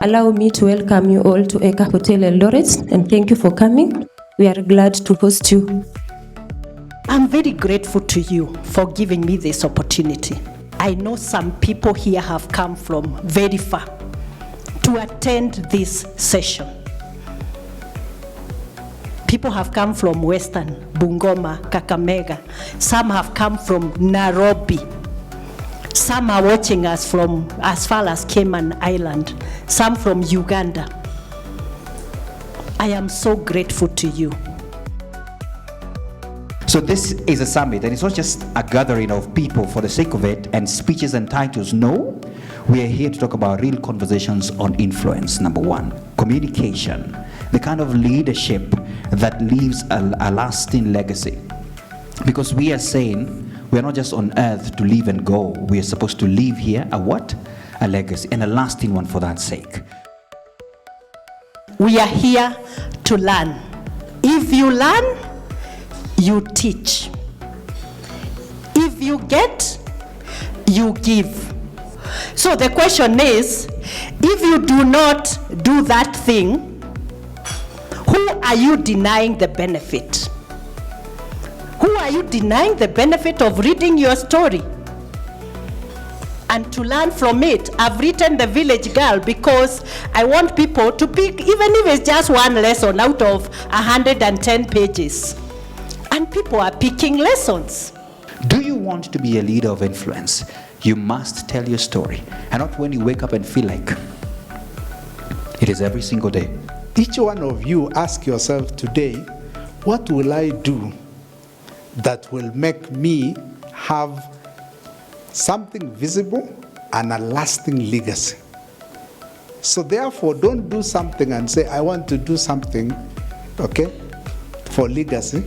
Allow me to welcome you all to Eka Hotel Eldoret, and thank you for coming. We are glad to host you. I'm very grateful to you for giving me this opportunity. I know some people here have come from very far to attend this session. People have come from Western, Bungoma, Kakamega. Some have come from Nairobi. Some are watching us from as far as Cayman Island. Some from Uganda. I am so grateful to you. So this is a summit, and it's not just a gathering of people for the sake of it and speeches and titles. No, we are here to talk about real conversations on influence. Number one, communication, the kind of leadership that leaves a lasting legacy. Because we are saying we are not just on earth to live and go. We are supposed to leave here a what? A legacy, and a lasting one for that sake. We are here to learn. If you learn, you teach. If you get, you give. So the question is, if you do not do that thing, who are you denying the benefit? Who are you denying the benefit of reading your story? And to learn from it, I've written The Village Girl because I want people to pick, even if it's just one lesson out of 110 pages. And people are picking lessons. Do you want to be a leader of influence? You must tell your story. And not when you wake up and feel like it is every single day. Each one of you ask yourself today, what will I do that will make me have something visible and a lasting legacy? So therefore, don't do something and say, I want to do something, okay, for legacy.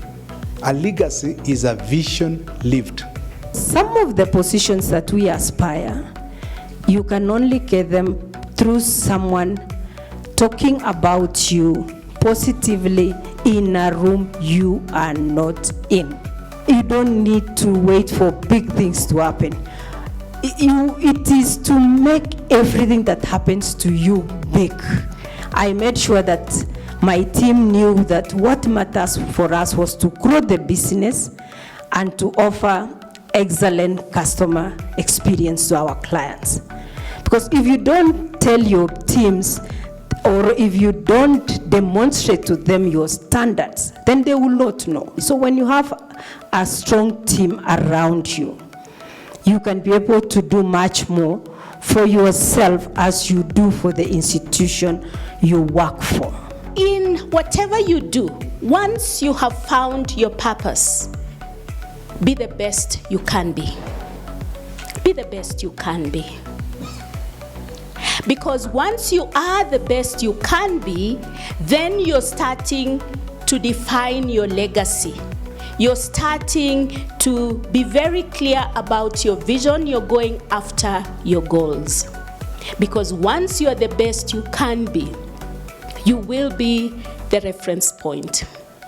A legacy is a vision lived. Some of the positions that we aspire, you can only get them through someone talking about you positively in a room you are not in. You don't need to wait for big things to happen. It is to make everything that happens to you big. I made sure that my team knew that what matters for us was to grow the business and to offer excellent customer experience to our clients. Because if you don't tell your teams, or if you don't demonstrate to them your standards, then they will not know. So when you have a strong team around you, you can be able to do much more for yourself as you do for the institution you work for. In whatever you do, once you have found your purpose, be the best you can be. Be the best you can be. Because once you are the best you can be, then you're starting to define your legacy. You're starting to be very clear about your vision. You're going after your goals. Because once you're the best you can be, you will be the reference point.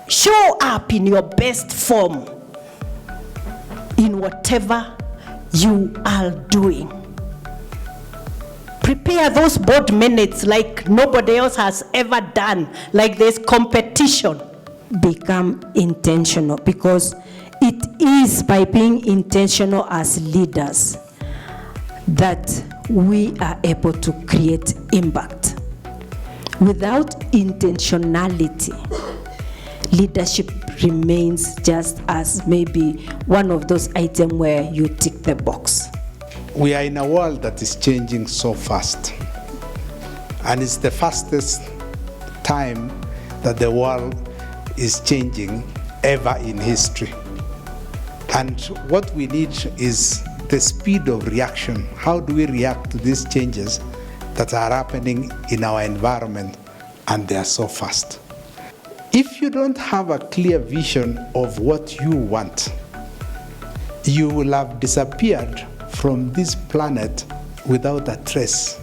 Show up in your best form in whatever you are doing. Prepare those board minutes like nobody else has ever done, like there's competition. Become intentional, because it is by being intentional as leaders that we are able to create impact. Without intentionality, leadership remains just as maybe one of those items where you tick the box. We are in a world that is changing so fast. And it's the fastest time that the world is changing ever in history. And what we need is the speed of reaction. How do we react to these changes that are happening in our environment, and they are so fast? If you don't have a clear vision of what you want, you will have disappeared from this planet without a trace.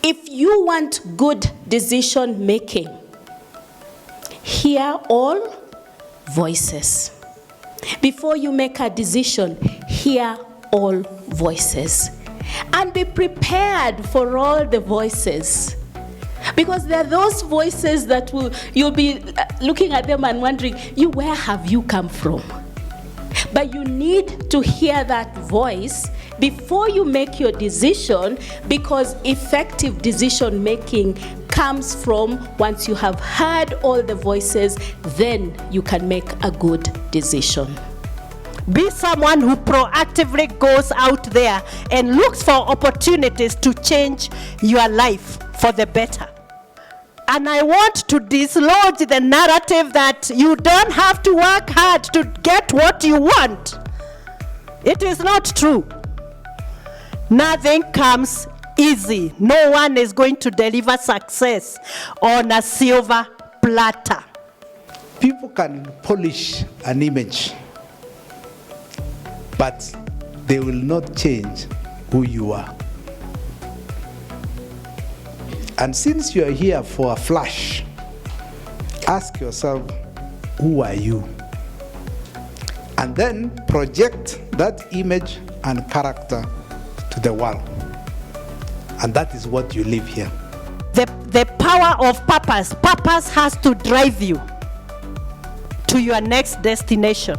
If you want good decision making, hear all voices. Before you make a decision, hear all voices. And be prepared for all the voices. Because there are those voices that you'll be looking at them and wondering, where have you come from? But you need to hear that voice before you make your decision, because effective decision making comes from once you have heard all the voices, then you can make a good decision. Be someone who proactively goes out there and looks for opportunities to change your life for the better. And I want to dislodge the narrative that you don't have to work hard to get what you want. It is not true. Nothing comes easy. No one is going to deliver success on a silver platter. People can polish an image, but they will not change who you are. And since you are here for a flash, ask yourself, who are you? And then project that image and character to the world. And that is what you live here. The power of purpose. Purpose has to drive you to your next destination.